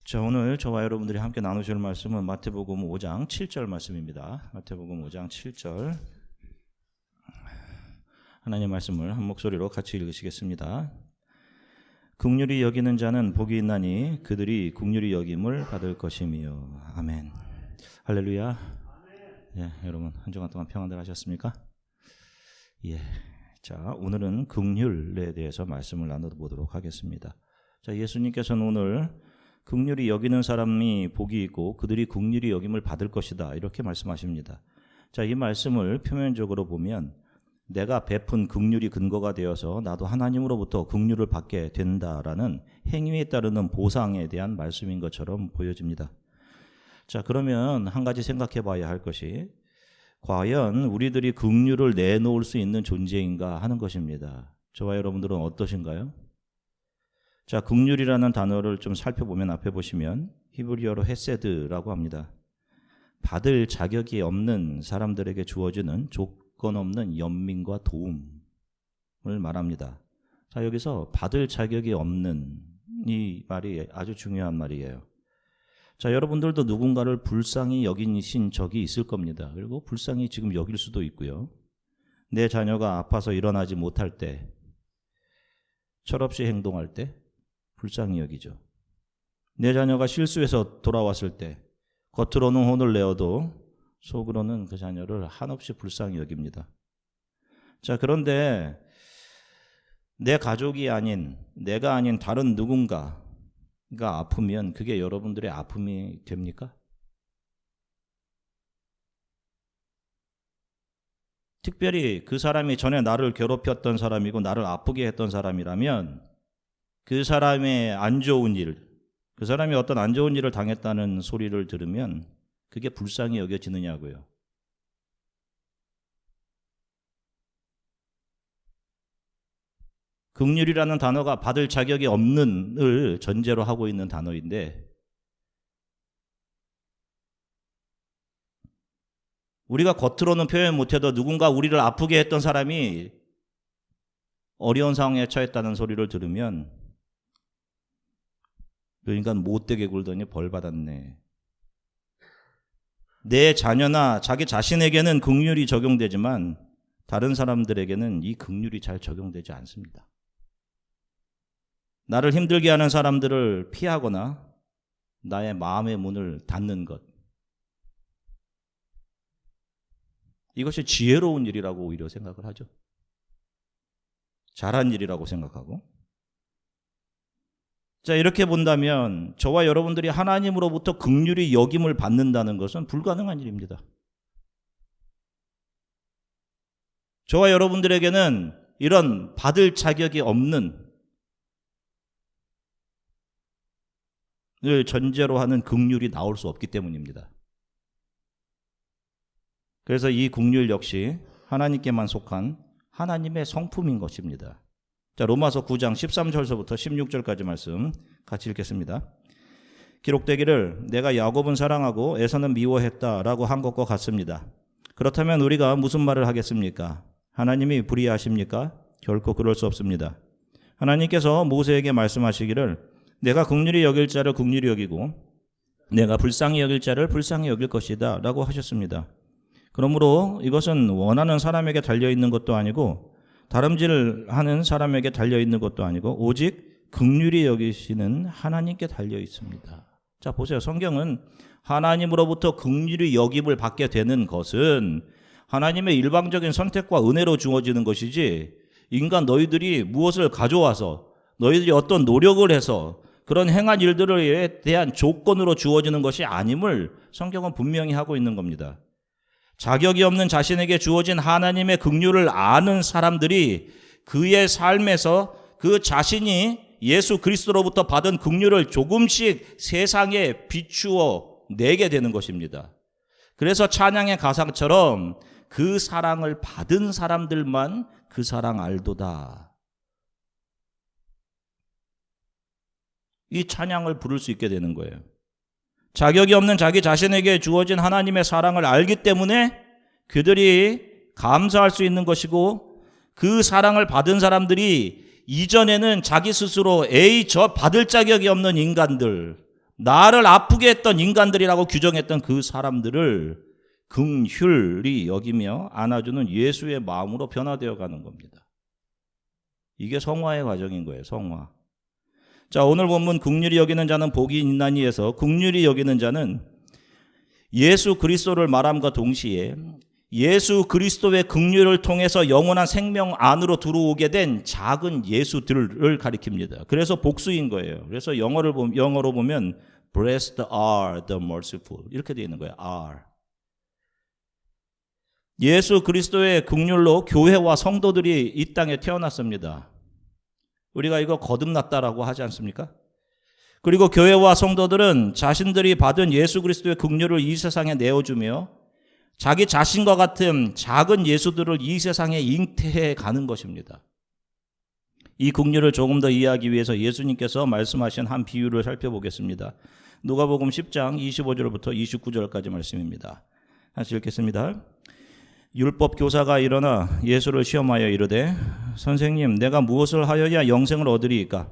자, 오늘 저와 여러분들이 함께 나누실 말씀은 마태복음 5장 7절 말씀입니다. 마태복음 5장 7절 하나님의 말씀을 한 목소리로 같이 읽으시겠습니다. 긍휼히 여기는 자는 복이 있나니 그들이 긍휼히 여김을 받을 것이며. 아멘. 할렐루야. 예, 여러분 한 주간 동안 평안들 하셨습니까? 예. 자, 오늘은 긍휼에 대해서 말씀을 나눠보도록 하겠습니다. 자, 예수님께서는 오늘 긍휼히 여기는 사람이 복이 있고 그들이 긍휼히 여김을 받을 것이다, 이렇게 말씀하십니다. 자, 이 말씀을 표면적으로 보면 내가 베푼 긍휼이 근거가 되어서 나도 하나님으로부터 긍휼을 받게 된다라는 행위에 따르는 보상에 대한 말씀인 것처럼 보여집니다. 자, 그러면 한 가지 생각해 봐야 할 것이 과연 우리들이 긍휼을 내놓을 수 있는 존재인가 하는 것입니다. 저와 여러분들은 어떠신가요? 자, 긍휼이라는 단어를 좀 살펴보면 앞에 보시면 히브리어로 헤세드라고 합니다. 받을 자격이 없는 사람들에게 주어지는 조건 없는 연민과 도움을 말합니다. 자, 여기서 받을 자격이 없는 이 말이 아주 중요한 말이에요. 자, 여러분들도 누군가를 불쌍히 여기신 적이 있을 겁니다. 그리고 불쌍히 지금 여길 수도 있고요. 내 자녀가 아파서 일어나지 못할 때, 철없이 행동할 때 불쌍히 여기죠. 내 자녀가 실수해서 돌아왔을 때 겉으로는 혼을 내어도 속으로는 그 자녀를 한없이 불쌍히 여깁니다. 자, 그런데 내 가족이 아닌, 내가 아닌 다른 누군가가 아프면 그게 여러분들의 아픔이 됩니까? 특별히 그 사람이 전에 나를 괴롭혔던 사람이고 나를 아프게 했던 사람이라면 그 사람의 안 좋은 일, 그 사람이 어떤 안 좋은 일을 당했다는 소리를 들으면 그게 불쌍히 여겨지느냐고요. 긍휼이라는 단어가 받을 자격이 없는을 전제로 하고 있는 단어인데, 우리가 겉으로는 표현 못해도 누군가 우리를 아프게 했던 사람이 어려운 상황에 처했다는 소리를 들으면 그 인간 못되게 굴더니 벌 받았네. 내 자녀나 자기 자신에게는 긍휼이 적용되지만 다른 사람들에게는 이 긍휼이 잘 적용되지 않습니다. 나를 힘들게 하는 사람들을 피하거나 나의 마음의 문을 닫는 것, 이것이 지혜로운 일이라고 오히려 생각을 하죠. 잘한 일이라고 생각하고. 자, 이렇게 본다면 저와 여러분들이 하나님으로부터 긍휼히 여김을 받는다는 것은 불가능한 일입니다. 저와 여러분들에게는 이런 받을 자격이 없는 을 전제로 하는 긍휼이 나올 수 없기 때문입니다. 그래서 이 긍휼 역시 하나님께만 속한 하나님의 성품인 것입니다. 자, 로마서 9장 13절서부터 16절까지 말씀 같이 읽겠습니다. 기록되기를 내가 야곱은 사랑하고 에사는 미워했다라고 한 것과 같습니다. 그렇다면 우리가 무슨 말을 하겠습니까? 하나님이 불의하십니까? 결코 그럴 수 없습니다. 하나님께서 모세에게 말씀하시기를 내가 긍휼히 여길 자를 긍휼히 여기고 내가 불쌍히 여길 자를 불쌍히 여길 것이다 라고 하셨습니다. 그러므로 이것은 원하는 사람에게 달려있는 것도 아니고 다름질하는 사람에게 달려있는 것도 아니고 오직 긍휼히 여기시는 하나님께 달려있습니다. 자, 보세요. 성경은 하나님으로부터 긍휼히 여김을 받게 되는 것은 하나님의 일방적인 선택과 은혜로 주어지는 것이지, 인간 너희들이 무엇을 가져와서 너희들이 어떤 노력을 해서 그런 행한 일들에 대한 조건으로 주어지는 것이 아님을 성경은 분명히 하고 있는 겁니다. 자격이 없는 자신에게 주어진 하나님의 긍휼을 아는 사람들이 그의 삶에서 그 자신이 예수 그리스도로부터 받은 긍휼을 조금씩 세상에 비추어 내게 되는 것입니다. 그래서 찬양의 가사처럼 그 사랑을 받은 사람들만 그 사랑 알도다, 이 찬양을 부를 수 있게 되는 거예요. 자격이 없는 자기 자신에게 주어진 하나님의 사랑을 알기 때문에 그들이 감사할 수 있는 것이고, 그 사랑을 받은 사람들이 이전에는 자기 스스로 저 받을 자격이 없는 인간들, 나를 아프게 했던 인간들이라고 규정했던 그 사람들을 긍휼히 여기며 안아주는 예수의 마음으로 변화되어 가는 겁니다. 이게 성화의 과정인 거예요. 성화. 자, 오늘 본문 긍휼히 여기는 자는 복이 있나니에서 긍휼히 여기는 자는 예수 그리스도를 말함과 동시에 예수 그리스도의 긍휼을 통해서 영원한 생명 안으로 들어오게 된 작은 예수들을 가리킵니다. 그래서 복수인 거예요. 그래서 영어로 보면 Blessed are the merciful 이렇게 되어 있는 거예요. are. 예수 그리스도의 긍휼로 교회와 성도들이 이 땅에 태어났습니다. 우리가 이거 거듭났다라고 하지 않습니까? 그리고 교회와 성도들은 자신들이 받은 예수 그리스도의 긍휼을 이 세상에 내어주며 자기 자신과 같은 작은 예수들을 이 세상에 잉태해 가는 것입니다. 이 긍휼을 조금 더 이해하기 위해서 예수님께서 말씀하신 한 비유를 살펴보겠습니다. 누가복음 10장 25절부터 29절까지 말씀입니다. 다시 읽겠습니다. 율법 교사가 일어나 예수를 시험하여 이르되 선생님 내가 무엇을 하여야 영생을 얻으리이까?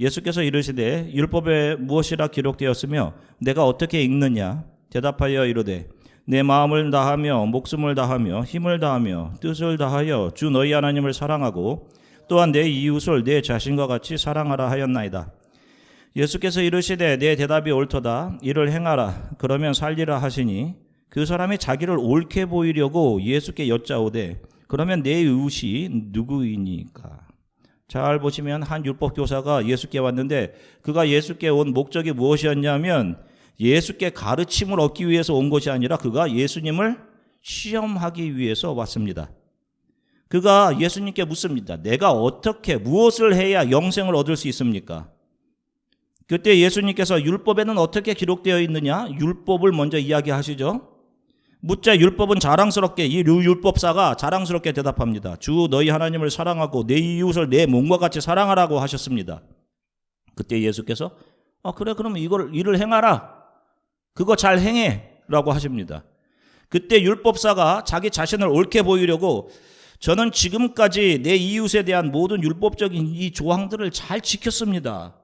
예수께서 이르시되 율법에 무엇이라 기록되었으며 내가 어떻게 읽느냐? 대답하여 이르되 내 마음을 다하며 목숨을 다하며 힘을 다하며 뜻을 다하여 주 너희 하나님을 사랑하고 또한 내 이웃을 내 자신과 같이 사랑하라 하였나이다. 예수께서 이르시되 내 대답이 옳도다. 이를 행하라. 그러면 살리라 하시니 그 사람이 자기를 옳게 보이려고 예수께 여짜오되 그러면 내 이웃이 누구이니까? 잘 보시면 한 율법 교사가 예수께 왔는데 그가 예수께 온 목적이 무엇이었냐면 예수께 가르침을 얻기 위해서 온 것이 아니라 그가 예수님을 시험하기 위해서 왔습니다. 그가 예수님께 묻습니다. 내가 어떻게 무엇을 해야 영생을 얻을 수 있습니까? 그때 예수님께서 율법에는 어떻게 기록되어 있느냐? 율법을 먼저 이야기하시죠. 묻자 율법은 자랑스럽게 이 율법사가 자랑스럽게 대답합니다. 주 너희 하나님을 사랑하고 내 이웃을 내 몸과 같이 사랑하라고 하셨습니다. 그때 예수께서 그래 그러면 이를 행하라. 그거 잘 행해 라고 하십니다. 그때 율법사가 자기 자신을 옳게 보이려고 저는 지금까지 내 이웃에 대한 모든 율법적인 이 조항들을 잘 지켰습니다.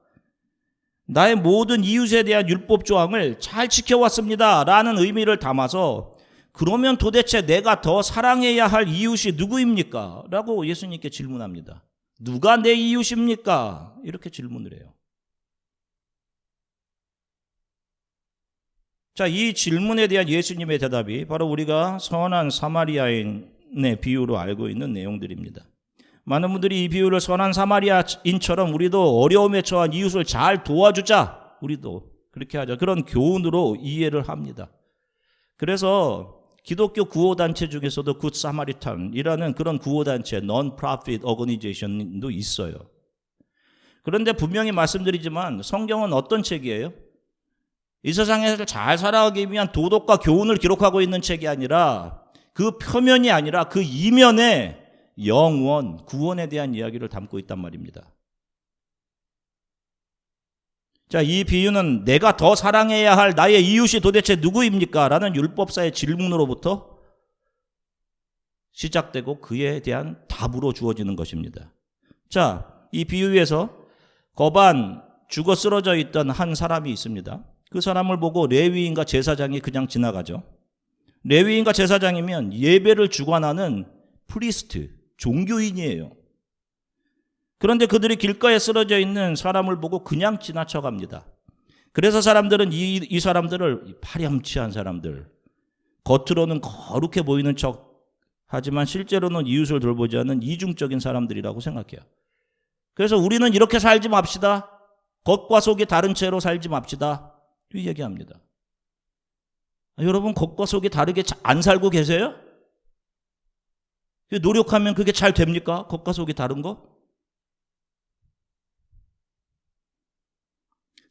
나의 모든 이웃에 대한 율법 조항을 잘 지켜왔습니다 라는 의미를 담아서 그러면 도대체 내가 더 사랑해야 할 이웃이 누구입니까? 라고 예수님께 질문합니다. 누가 내 이웃입니까? 이렇게 질문을 해요. 자, 이 질문에 대한 예수님의 대답이 바로 우리가 선한 사마리아인의 비유로 알고 있는 내용들입니다. 많은 분들이 이 비유를 선한 사마리아인처럼 우리도 어려움에 처한 이웃을 잘 도와주자, 우리도 그렇게 하자, 그런 교훈으로 이해를 합니다. 그래서 기독교 구호단체 중에서도 굿 사마리탄이라는 그런 구호단체, non-profit organization도 있어요. 그런데 분명히 말씀드리지만 성경은 어떤 책이에요? 이 세상에서 잘 살아가기 위한 도덕과 교훈을 기록하고 있는 책이 아니라 그 표면이 아니라 그 이면에 영원, 구원에 대한 이야기를 담고 있단 말입니다. 자, 이 비유는 내가 더 사랑해야 할 나의 이웃이 도대체 누구입니까? 라는 율법사의 질문으로부터 시작되고 그에 대한 답으로 주어지는 것입니다. 자, 이 비유에서 거반 죽어 쓰러져 있던 한 사람이 있습니다. 그 사람을 보고 레위인과 제사장이 그냥 지나가죠. 레위인과 제사장이면 예배를 주관하는 프리스트, 종교인이에요. 그런데 그들이 길가에 쓰러져 있는 사람을 보고 그냥 지나쳐갑니다. 그래서 사람들은 이 사람들을 파렴치한 사람들, 겉으로는 거룩해 보이는 척 하지만 실제로는 이웃을 돌보지 않는 이중적인 사람들이라고 생각해요. 그래서 우리는 이렇게 살지 맙시다. 겉과 속이 다른 채로 살지 맙시다. 이 얘기합니다. 여러분, 겉과 속이 다르게 안 살고 계세요? 노력하면 그게 잘 됩니까? 겉과 속이 다른 거?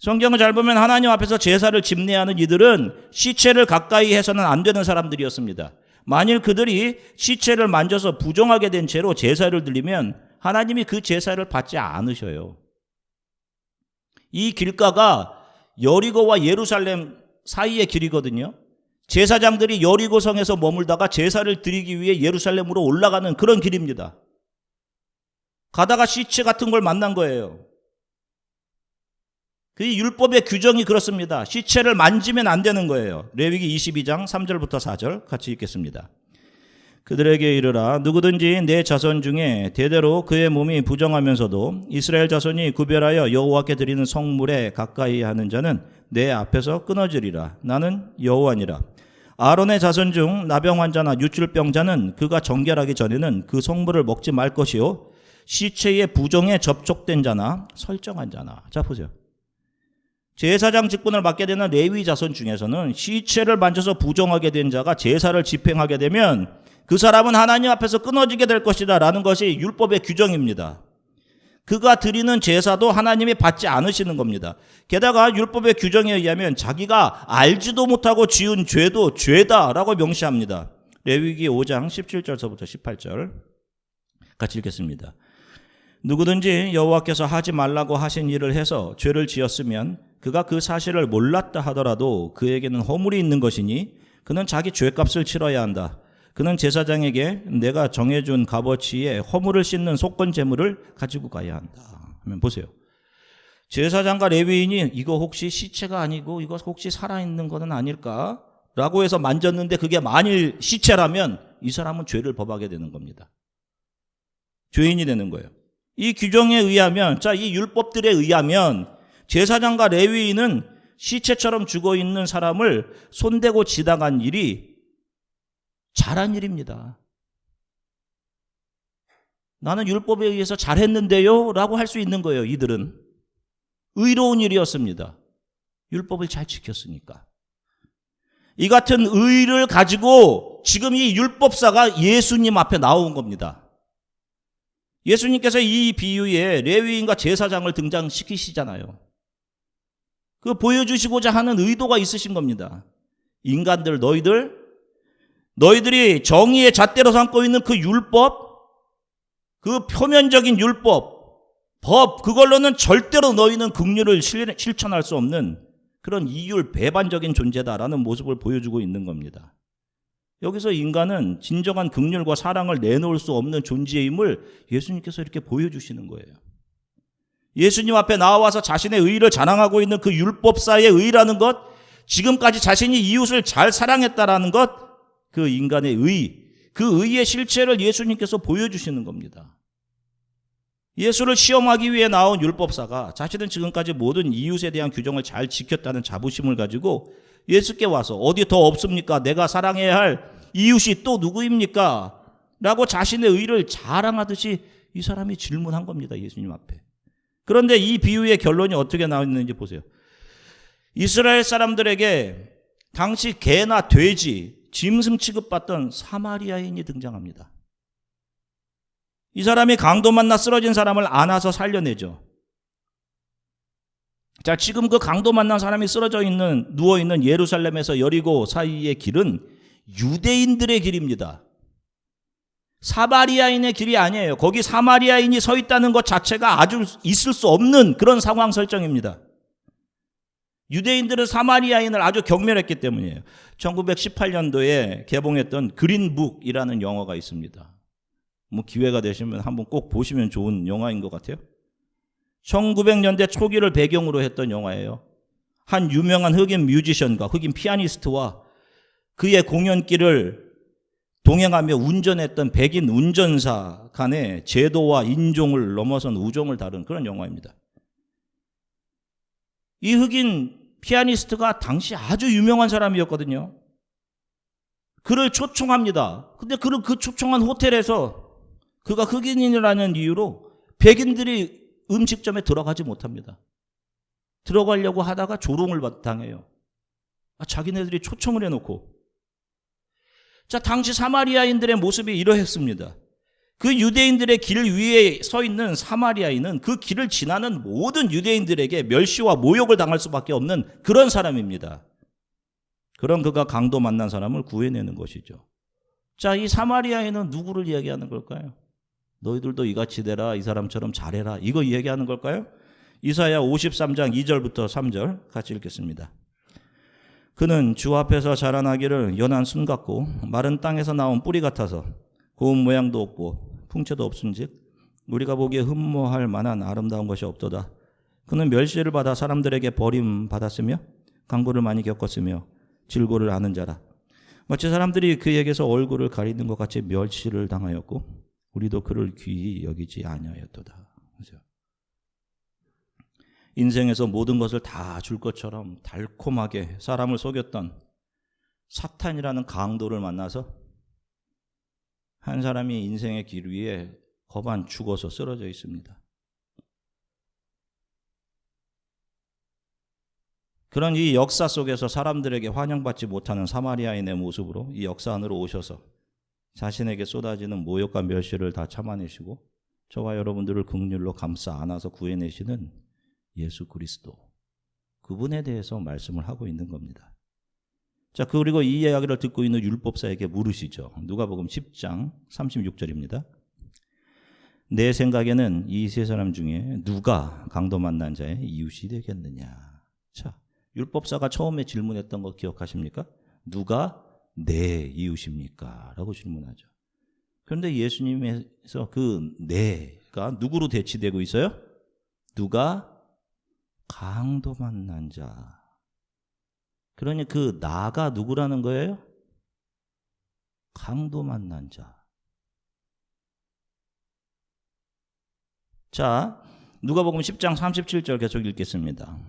성경을 잘 보면 하나님 앞에서 제사를 집례하는 이들은 시체를 가까이 해서는 안 되는 사람들이었습니다. 만일 그들이 시체를 만져서 부정하게 된 채로 제사를 드리면 하나님이 그 제사를 받지 않으셔요. 이 길가가 여리고와 예루살렘 사이의 길이거든요. 제사장들이 여리고성에서 머물다가 제사를 드리기 위해 예루살렘으로 올라가는 그런 길입니다. 가다가 시체 같은 걸 만난 거예요. 그 율법의 규정이 그렇습니다. 시체를 만지면 안 되는 거예요. 레위기 22장 3절부터 4절 같이 읽겠습니다. 그들에게 이르라 누구든지 내 자손 중에 대대로 그의 몸이 부정하면서도 이스라엘 자손이 구별하여 여호와께 드리는 성물에 가까이 하는 자는 내 앞에서 끊어지리라. 나는 여호와니라. 아론의 자손 중 나병 환자나 유출병자는 그가 정결하기 전에는 그 성물을 먹지 말 것이요 시체의 부정에 접촉된 자나 설정한 자나. 자 보세요. 제사장 직분을 맡게 되는 레위 자손 중에서는 시체를 만져서 부정하게 된 자가 제사를 집행하게 되면 그 사람은 하나님 앞에서 끊어지게 될 것이다 라는 것이 율법의 규정입니다. 그가 드리는 제사도 하나님이 받지 않으시는 겁니다. 게다가 율법의 규정에 의하면 자기가 알지도 못하고 지은 죄도 죄다라고 명시합니다. 레위기 5장 17절서부터 18절 같이 읽겠습니다. 누구든지 여호와께서 하지 말라고 하신 일을 해서 죄를 지었으면 그가 그 사실을 몰랐다 하더라도 그에게는 허물이 있는 것이니 그는 자기 죄값을 치러야 한다. 그는 제사장에게 내가 정해준 값어치에 허물을 씻는 속건 제물을 가지고 가야 한다. 하면 보세요. 제사장과 레위인이 이거 혹시 시체가 아니고 이거 혹시 살아있는 것은 아닐까? 라고 해서 만졌는데 그게 만일 시체라면 이 사람은 죄를 범하게 되는 겁니다. 죄인이 되는 거예요. 이 규정에 의하면, 이 율법들에 의하면 제사장과 레위인은 시체처럼 죽어있는 사람을 손대고 지나간 일이 잘한 일입니다. 나는 율법에 의해서 잘했는데요 라고 할 수 있는 거예요. 이들은 의로운 일이었습니다. 율법을 잘 지켰으니까. 이 같은 의를 가지고 지금 이 율법사가 예수님 앞에 나온 겁니다. 예수님께서 이 비유에 레위인과 제사장을 등장시키시잖아요. 그 보여주시고자 하는 의도가 있으신 겁니다. 인간들, 너희들이 정의의 잣대로 삼고 있는 그 율법, 그 표면적인 율법, 법, 그걸로는 절대로 너희는 긍휼을 실천할 수 없는 그런 이율 배반적인 존재다라는 모습을 보여주고 있는 겁니다. 여기서 인간은 진정한 긍휼과 사랑을 내놓을 수 없는 존재임을 예수님께서 이렇게 보여주시는 거예요. 예수님 앞에 나와서 자신의 의를 자랑하고 있는 그 율법사의 의라는 것, 지금까지 자신이 이웃을 잘 사랑했다라는 것, 그 인간의 의, 그 의의 실체를 예수님께서 보여주시는 겁니다. 예수를 시험하기 위해 나온 율법사가 자신은 지금까지 모든 이웃에 대한 규정을 잘 지켰다는 자부심을 가지고 예수께 와서 어디 더 없습니까? 내가 사랑해야 할 이웃이 또 누구입니까? 라고 자신의 의를 자랑하듯이 이 사람이 질문한 겁니다. 예수님 앞에. 그런데 이 비유의 결론이 어떻게 나왔는지 보세요. 이스라엘 사람들에게 당시 개나 돼지, 짐승 취급받던 사마리아인이 등장합니다. 이 사람이 강도 만나 쓰러진 사람을 안아서 살려내죠. 자, 지금 그 강도 만난 사람이 누워있는 예루살렘에서 여리고 사이의 길은 유대인들의 길입니다. 사마리아인의 길이 아니에요. 거기 사마리아인이 서 있다는 것 자체가 아주 있을 수 없는 그런 상황 설정입니다. 유대인들은 사마리아인을 아주 경멸했기 때문이에요. 1918년도에 개봉했던 그린북이라는 영화가 있습니다. 기회가 되시면 한번 꼭 보시면 좋은 영화인 것 같아요. 1900년대 초기를 배경으로 했던 영화예요. 한 유명한 흑인 뮤지션과 흑인 피아니스트와 그의 공연길을 동행하며 운전했던 백인 운전사 간의 제도와 인종을 넘어선 우정을 다룬 그런 영화입니다. 이 흑인 피아니스트가 당시 아주 유명한 사람이었거든요. 그를 초청합니다. 근데 그를 그 초청한 호텔에서 그가 흑인이라는 이유로 백인들이 음식점에 들어가지 못합니다. 들어가려고 하다가 조롱을 당해요. 자기네들이 초청을 해놓고. 자, 당시 사마리아인들의 모습이 이러했습니다. 그 유대인들의 길 위에 서 있는 사마리아인은 그 길을 지나는 모든 유대인들에게 멸시와 모욕을 당할 수밖에 없는 그런 사람입니다. 그런 그가 강도 만난 사람을 구해내는 것이죠. 자, 이 사마리아인은 누구를 이야기하는 걸까요? 너희들도 이같이 되라, 이 사람처럼 잘해라, 이거 이야기하는 걸까요? 이사야 53장 2절부터 3절 같이 읽겠습니다. 그는 주 앞에서 자라나기를 연한 순 같고 마른 땅에서 나온 뿌리 같아서 고운 모양도 없고 풍채도 없은즉 우리가 보기에 흠모할 만한 아름다운 것이 없도다. 그는 멸시를 받아 사람들에게 버림받았으며 강고를 많이 겪었으며 질고를 아는 자라. 마치 사람들이 그에게서 얼굴을 가리는 것 같이 멸시를 당하였고 우리도 그를 귀히 여기지 아니하였도다. 그렇죠? 인생에서 모든 것을 다 줄 것처럼 달콤하게 사람을 속였던 사탄이라는 강도를 만나서 한 사람이 인생의 길 위에 거반 죽어서 쓰러져 있습니다. 그런 이 역사 속에서 사람들에게 환영받지 못하는 사마리아인의 모습으로 이 역사 안으로 오셔서 자신에게 쏟아지는 모욕과 멸시를 다 참아내시고 저와 여러분들을 긍휼로 감싸 안아서 구해내시는 예수 그리스도, 그분에 대해서 말씀을 하고 있는 겁니다. 자, 그리고 이 이야기를 듣고 있는 율법사에게 물으시죠. 누가복음 10장 36절입니다. 내 생각에는 이 세 사람 중에 누가 강도 만난 자의 이웃이 되겠느냐. 자, 율법사가 처음에 질문했던 거 기억하십니까? 누가 내 이웃입니까? 라고 질문하죠. 그런데 예수님에서 그 내가 누구로 대치되고 있어요? 누가 강도 만난 자. 그러니 그 나가 누구라는 거예요? 강도 만난 자. 자, 누가복음 10장 37절 계속 읽겠습니다.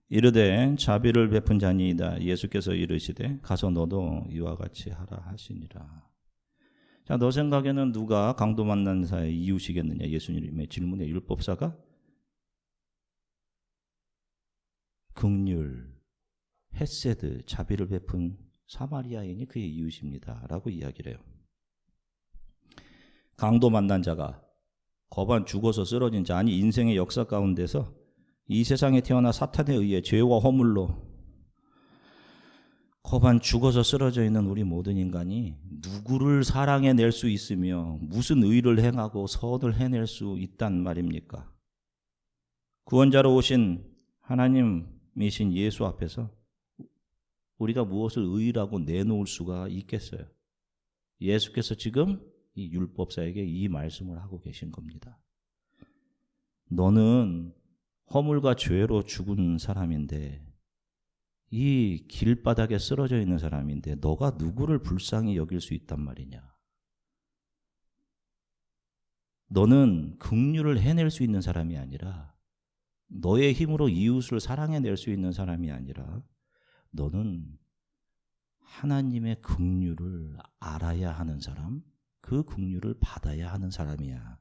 이르되 자비를 베푼 자니이다. 예수께서 이르시되 가서 너도 이와 같이 하라 하시니라. 자, 너 생각에는 누가 강도 만난 자의 이웃이겠느냐? 예수님의 질문에 율법사가 긍휼, 헤세드, 자비를 베푼 사마리아인이 그의 이웃입니다. 라고 이야기를 해요. 강도 만난 자가 거반 죽어서 쓰러진 자, 아니 인생의 역사 가운데서 이 세상에 태어나 사탄에 의해 죄와 허물로 거반 죽어서 쓰러져 있는 우리 모든 인간이 누구를 사랑해낼 수 있으며 무슨 의를 행하고 선을 해낼 수 있단 말입니까? 구원자로 오신 하나님이신 예수 앞에서 우리가 무엇을 의라고 내놓을 수가 있겠어요? 예수께서 지금 이 율법사에게 이 말씀을 하고 계신 겁니다. 너는 허물과 죄로 죽은 사람인데, 이 길바닥에 쓰러져 있는 사람인데 너가 누구를 불쌍히 여길 수 있단 말이냐? 너는 긍휼을 해낼 수 있는 사람이 아니라, 너의 힘으로 이웃을 사랑해낼 수 있는 사람이 아니라, 너는 하나님의 긍휼을 알아야 하는 사람, 그 긍휼을 받아야 하는 사람이야.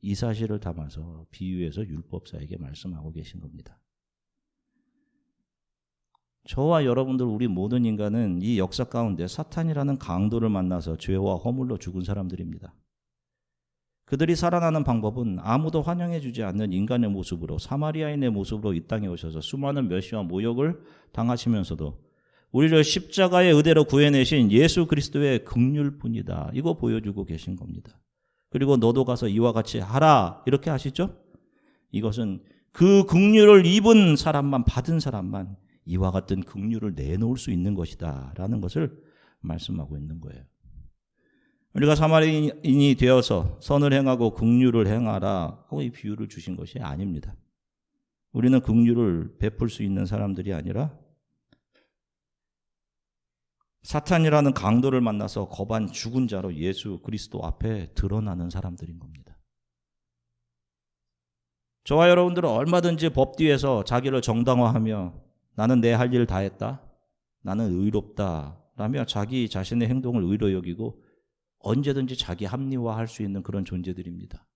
이 사실을 담아서 비유해서 율법사에게 말씀하고 계신 겁니다. 저와 여러분들, 우리 모든 인간은 이 역사 가운데 사탄이라는 강도를 만나서 죄와 허물로 죽은 사람들입니다. 그들이 살아나는 방법은 아무도 환영해 주지 않는 인간의 모습으로, 사마리아인의 모습으로 이 땅에 오셔서 수많은 멸시와 모욕을 당하시면서도 우리를 십자가의 의대로 구해내신 예수 그리스도의 긍휼뿐이다, 이거 보여주고 계신 겁니다. 그리고 너도 가서 이와 같이 하라, 이렇게 하시죠? 이것은 그 긍휼을 입은 사람만, 받은 사람만 이와 같은 긍휼을 내놓을 수 있는 것이다 라는 것을 말씀하고 있는 거예요. 우리가 사마리아인이 되어서 선을 행하고 긍휼을 행하라 하고 이 비유를 주신 것이 아닙니다. 우리는 긍휼을 베풀 수 있는 사람들이 아니라 사탄이라는 강도를 만나서 거반 죽은 자로 예수 그리스도 앞에 드러나는 사람들인 겁니다. 저와 여러분들은 얼마든지 법 뒤에서 자기를 정당화하며 나는 내 할 일을 다 했다, 나는 의롭다 라며 자기 자신의 행동을 의로 여기고 언제든지 자기 합리화할 수 있는 그런 존재들입니다.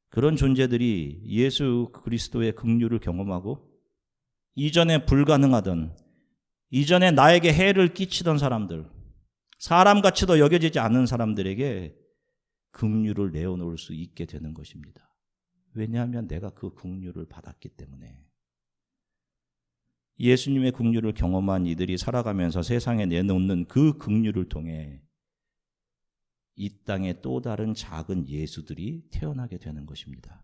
그런 존재들이 예수 그리스도의 긍휼을 경험하고 이전에 불가능하던, 이전에 나에게 해를 끼치던 사람들, 사람같이도 여겨지지 않는 사람들에게 긍휼을 내어놓을 수 있게 되는 것입니다. 왜냐하면 내가 그 긍휼을 받았기 때문에. 예수님의 긍휼을 경험한 이들이 살아가면서 세상에 내놓는 그 긍휼을 통해 이 땅에 또 다른 작은 예수들이 태어나게 되는 것입니다.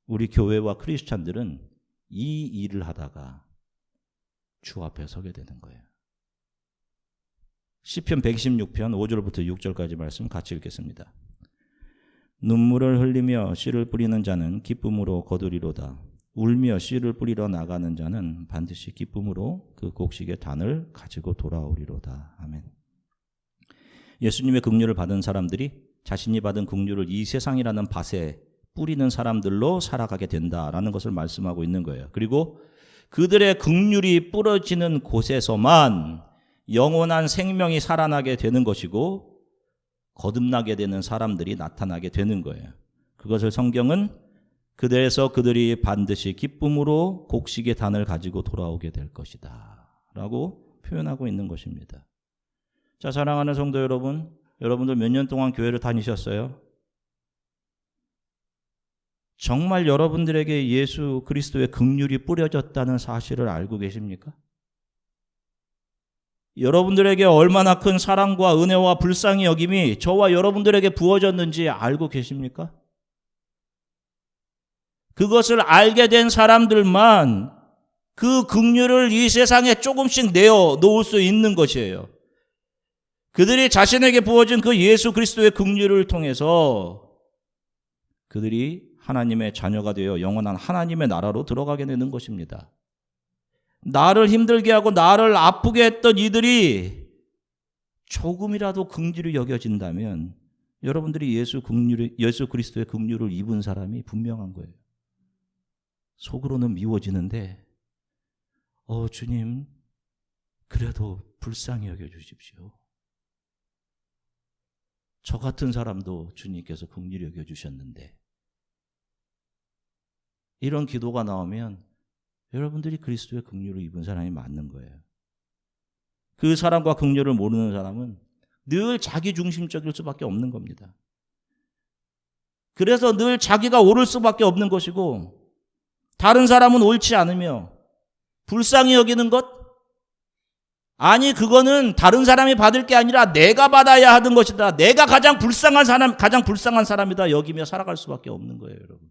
우리 교회와 크리스찬들은 이 일을 하다가 주 앞에 서게 되는 거예요. 시편 116편 5절부터 6절까지 말씀 같이 읽겠습니다. 눈물을 흘리며 씨를 뿌리는 자는 기쁨으로 거두리로다. 울며 씨를 뿌리러 나가는 자는 반드시 기쁨으로 그 곡식의 단을 가지고 돌아오리로다. 아멘. 예수님의 긍휼을 받은 사람들이 자신이 받은 긍휼을 이 세상이라는 밭에 뿌리는 사람들로 살아가게 된다라는 것을 말씀하고 있는 거예요. 그리고 그들의 긍휼이 뿌려지는 곳에서만 영원한 생명이 살아나게 되는 것이고 거듭나게 되는 사람들이 나타나게 되는 거예요. 그것을 성경은 그들에서 그들이 반드시 기쁨으로 곡식의 단을 가지고 돌아오게 될 것이다 라고 표현하고 있는 것입니다. 자, 사랑하는 성도 여러분, 여러분들 몇 년 동안 교회를 다니셨어요? 정말 여러분들에게 예수 그리스도의 긍휼이 뿌려졌다는 사실을 알고 계십니까? 여러분들에게 얼마나 큰 사랑과 은혜와 불쌍히 여김이 저와 여러분들에게 부어졌는지 알고 계십니까? 그것을 알게 된 사람들만 그 긍휼을 이 세상에 조금씩 내어 놓을 수 있는 것이에요. 그들이 자신에게 부어진 그 예수 그리스도의 긍휼을 통해서 그들이 하나님의 자녀가 되어 영원한 하나님의 나라로 들어가게 되는 것입니다. 나를 힘들게 하고 나를 아프게 했던 이들이 조금이라도 긍휼이 여겨진다면 여러분들이 예수 그리스도의 긍휼을 입은 사람이 분명한 거예요. 속으로는 미워지는데 주님 그래도 불쌍히 여겨주십시오. 저 같은 사람도 주님께서 긍휼히 여겨주셨는데 이런 기도가 나오면 여러분들이 그리스도의 긍휼을 입은 사람이 맞는 거예요. 그 사람과 긍휼을 모르는 사람은 늘 자기중심적일 수밖에 없는 겁니다. 그래서 늘 자기가 옳을 수밖에 없는 것이고 다른 사람은 옳지 않으며 불쌍히 여기는 것? 아니 그거는 다른 사람이 받을 게 아니라 내가 받아야 하는 것이다. 내가 가장 불쌍한 사람이다 여기며 살아갈 수밖에 없는 거예요, 여러분.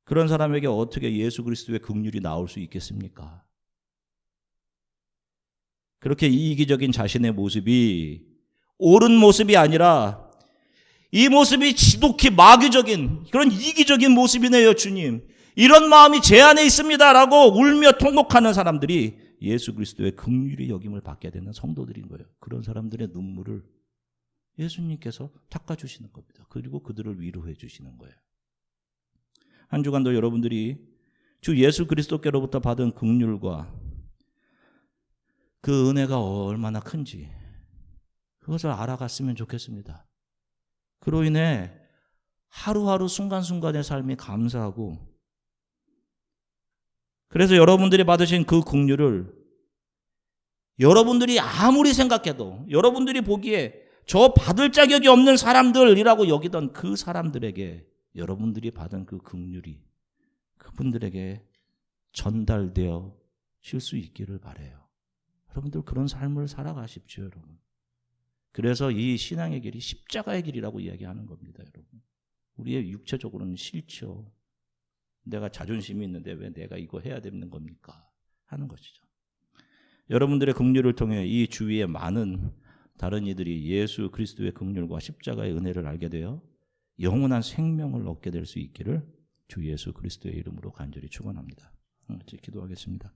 그런 사람에게 어떻게 예수 그리스도의 긍휼이 나올 수 있겠습니까? 그렇게 이기적인 자신의 모습이 옳은 모습이 아니라 이 모습이 지독히 마귀적인 그런 이기적인 모습이네요, 주님. 이런 마음이 제 안에 있습니다라고 울며 통곡하는 사람들이 예수 그리스도의 긍휼의 여김을 받게 되는 성도들인 거예요. 그런 사람들의 눈물을 예수님께서 닦아주시는 겁니다. 그리고 그들을 위로해 주시는 거예요. 한 주간도 여러분들이 주 예수 그리스도께로부터 받은 긍휼과 그 은혜가 얼마나 큰지 그것을 알아갔으면 좋겠습니다. 그로 인해 하루하루 순간순간의 삶이 감사하고 그래서 여러분들이 받으신 그 긍휼을 여러분들이 아무리 생각해도 여러분들이 보기에 저 받을 자격이 없는 사람들이라고 여기던 그 사람들에게 여러분들이 받은 그 긍휼이 그분들에게 전달되어 질 수 있기를 바라요. 여러분들 그런 삶을 살아가십시오, 여러분. 그래서 이 신앙의 길이 십자가의 길이라고 이야기하는 겁니다, 여러분. 우리의 육체적으로는 싫죠. 내가 자존심이 있는데 왜 내가 이거 해야 되는 겁니까? 하는 것이죠. 여러분들의 긍휼을 통해 이 주위에 많은 다른 이들이 예수 그리스도의 긍휼과 십자가의 은혜를 알게 되어 영원한 생명을 얻게 될 수 있기를 주 예수 그리스도의 이름으로 간절히 축원합니다. 같이 기도하겠습니다.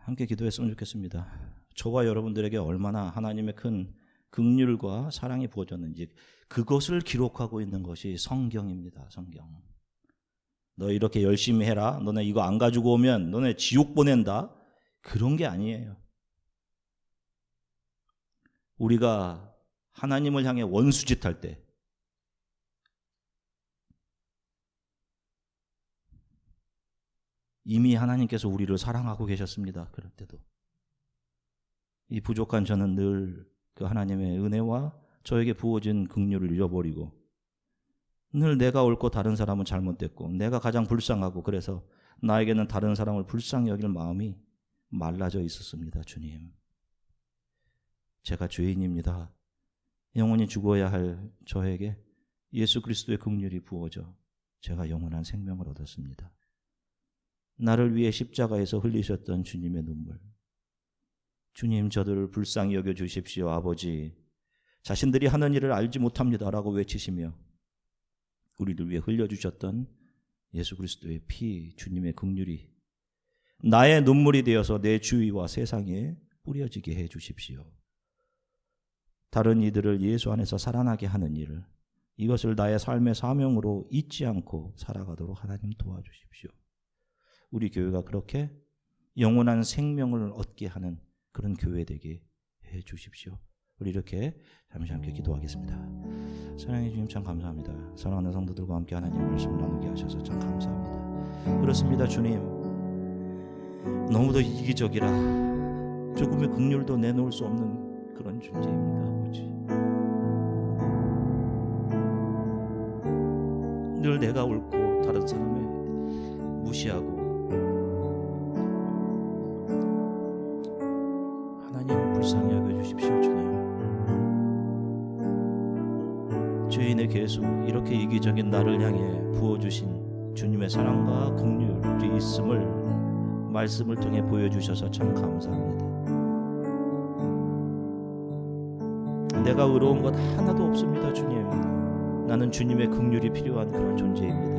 함께 기도했으면 좋겠습니다. 저와 여러분들에게 얼마나 하나님의 큰 긍휼과 사랑이 부어졌는지 그것을 기록하고 있는 것이 성경입니다. 성경. 너 이렇게 열심히 해라. 너네 이거 안 가지고 오면 너네 지옥 보낸다. 그런 게 아니에요. 우리가 하나님을 향해 원수짓 할 때 이미 하나님께서 우리를 사랑하고 계셨습니다. 그럴 때도 이 부족한 저는 늘 그 하나님의 은혜와 저에게 부어진 긍휼을 잃어버리고 늘 내가 옳고 다른 사람은 잘못됐고 내가 가장 불쌍하고 그래서 나에게는 다른 사람을 불쌍히 여길 마음이 말라져 있었습니다. 주님, 제가 죄인입니다. 영원히 죽어야 할 저에게 예수 그리스도의 긍휼이 부어져 제가 영원한 생명을 얻었습니다. 나를 위해 십자가에서 흘리셨던 주님의 눈물, 주님, 저들을 불쌍히 여겨 주십시오. 아버지, 자신들이 하는 일을 알지 못합니다라고 외치시며 우리를 위해 흘려주셨던 예수 그리스도의 피, 주님의 긍휼이 나의 눈물이 되어서 내 주위와 세상에 뿌려지게 해 주십시오. 다른 이들을 예수 안에서 살아나게 하는 일을, 이것을 나의 삶의 사명으로 잊지 않고 살아가도록 하나님 도와주십시오. 우리 교회가 그렇게 영원한 생명을 얻게 하는 그런 교회 되게 해 주십시오. 우리 이렇게 잠시 함께 기도하겠습니다. 사랑해 주님, 참 감사합니다. 사랑하는 성도들과 함께 하나님 말씀을 나누게 하셔서 참 감사합니다. 그렇습니다. 주님, 너무도 이기적이라 조금의 긍휼도 내놓을 수 없는 그런 존재입니다. 아버지, 늘 내가 옳고 다른 사람을 무시하고 하나님 불쌍히 여겨주십시오. 주님, 죄인의 계수, 이렇게 이기적인 나를 향해 부어주신 주님의 사랑과 긍휼이 있음을 말씀을 통해 보여주셔서 참 감사합니다. 내가 의로운 것 하나도 없습니다. 주님, 나는 주님의 긍휼이 필요한 그런 존재입니다.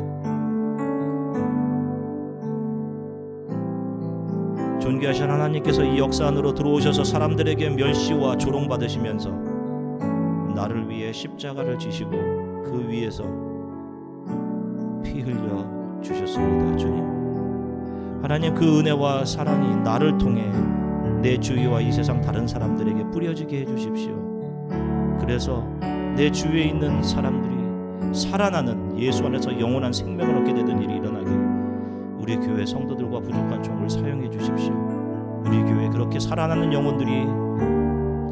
존귀하신 하나님께서 이 역사 안으로 들어오셔서 사람들에게 멸시와 조롱받으시면서 나를 위해 십자가를 지시고 그 위에서 피 흘려 주셨습니다. 주님, 하나님, 그 은혜와 사랑이 나를 통해 내 주위와 이 세상 다른 사람들에게 뿌려지게 해주십시오. 그래서 내 주위에 있는 사람들이 살아나는 예수 안에서 영원한 생명을 얻게 되는 일이 일어나게 우리 교회 성도들과 부족한 종을 사용해 주십시오. 우리 교회 그렇게 살아나는 영혼들이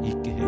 있게 해